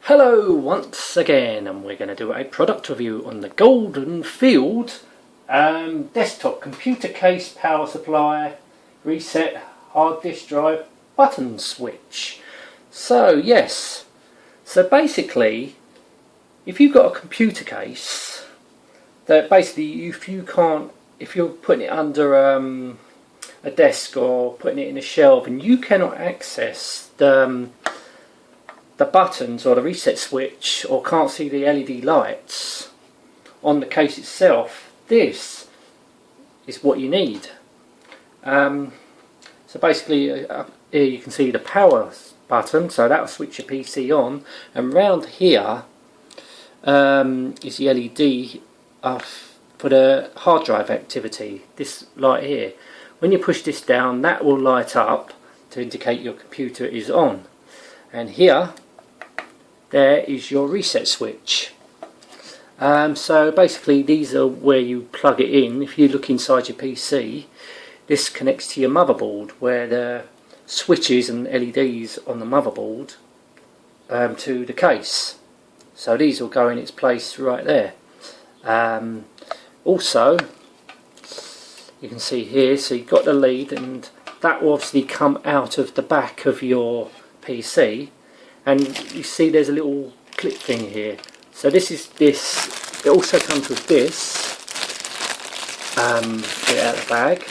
Hello once again, and we're going to do a product review on the Golden Field desktop computer case, power supply, reset, hard disk drive, button switch. So basically if you've got a computer case that basically if you're putting it under a desk or putting it in a shelf and you cannot access the buttons or the reset switch or can't see the LED lights on the case itself, this is what you need. So basically here you can see the power button, so that will switch your PC on, and round here is the LED for the hard drive activity, this light here. When you push this down, that will light up to indicate your computer is on, and here there is your reset switch. So basically these are where you plug it in. If you look inside your PC, this connects to your motherboard, where the switches and LEDs on the motherboard to the case. So these will go in its place right there. Also you can see here, so you've got the lead, and that will obviously come out of the back of your PC. And you see there's a little clip thing here. So this is this. It also comes with this. Get it out of the bag.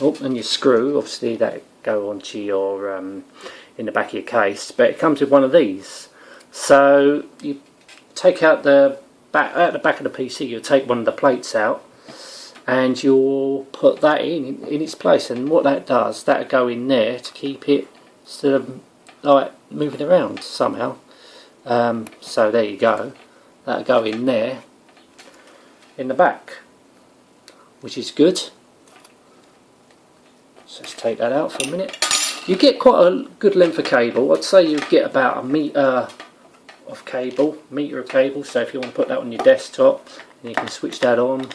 Oh, and your screw. Obviously that go onto your in the back of your case. But it comes with one of these. So you take out the back of the PC. You'll take one of the plates out, and you'll put that in its place. And what that does, that'll go in there to keep it instead of like moving around somehow. So there you go, that'll go in there in the back, which is good. So let's take that out for a minute. You get quite a good length of cable. I'd say you get about a metre of cable, so if you want to put that on your desktop, and you can switch that on,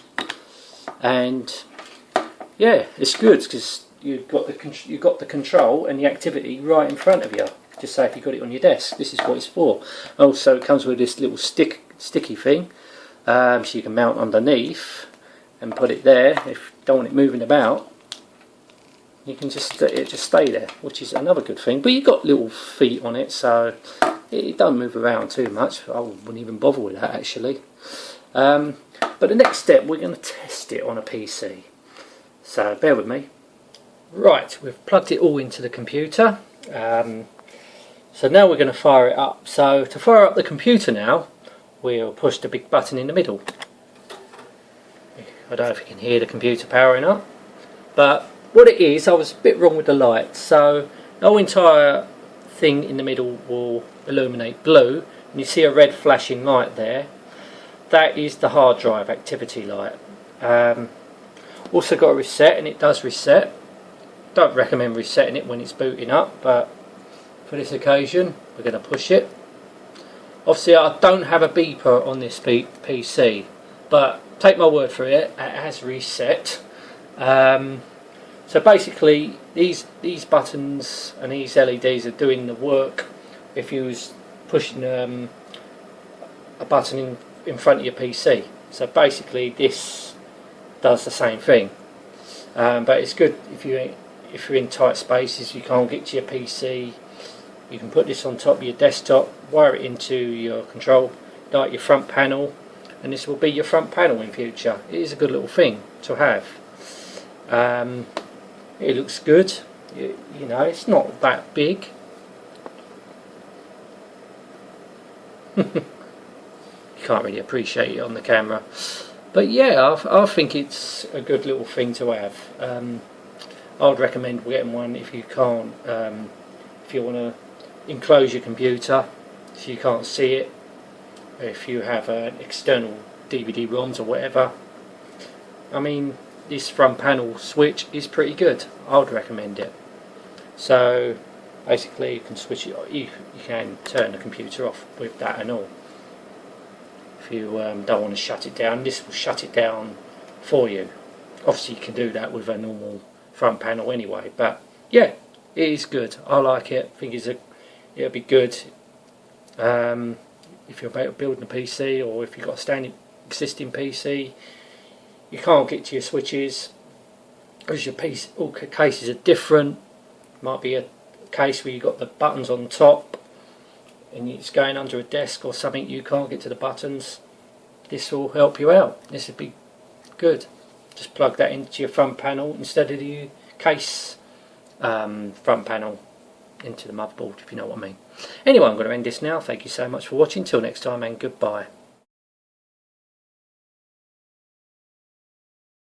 and yeah, it's good because you've got the control and the activity right in front of you. Just say if you've got it on your desk, this is what it's for. Also it comes with this little sticky thing, so you can mount underneath and put it there. If you don't want it moving about, you can just stay there, which is another good thing. But you've got little feet on it, so it don't move around too much. I wouldn't even bother with that actually. But the next step, we're going to test it on a PC. So bear with me. Right, we've plugged it all into the computer. So now we're going to fire it up. So to fire up the computer now, we'll push the big button in the middle. I don't know if you can hear the computer powering up, but what it is, I was a bit wrong with the light. So the whole entire thing in the middle will illuminate blue, and you see a red flashing light there. That is the hard drive activity light. Also got a reset, and it does reset. Don't recommend resetting it when it's booting up, but for this occasion we're going to push it. Obviously I don't have a beeper on this PC, but take my word for it, it has reset. So basically these buttons and these LEDs are doing the work if you was pushing a button in front of your PC. So basically this does the same thing, but it's good if you're in tight spaces, you can't get to your PC. You can put this on top of your desktop, wire it into your control, like your front panel, and this will be your front panel in future. It is a good little thing to have. It looks good. You know, it's not that big. You can't really appreciate it on the camera, but yeah, I think it's a good little thing to have. I would recommend getting one if you can't, if you want to enclose your computer so you can't see it, if you have an external DVD-ROMs or whatever. I mean, this front panel switch is pretty good. I would recommend it. So basically you can switch it, you can turn the computer off with that and all. If you don't want to shut it down, this will shut it down for you. Obviously you can do that with a normal front panel anyway, but yeah, it is good. I like it. I think it'll be good. If you're building a PC, or if you've got a standing existing PC, you can't get to your switches because your PC, all cases are different. Might be a case where you've got the buttons on top and it's going under a desk or something, you can't get to the buttons. This will help you out. This would be good. Just plug that into your front panel instead of the case front panel into the motherboard, if you know what I mean. Anyway, I'm going to end this now. Thank you so much for watching. Till next time, and goodbye.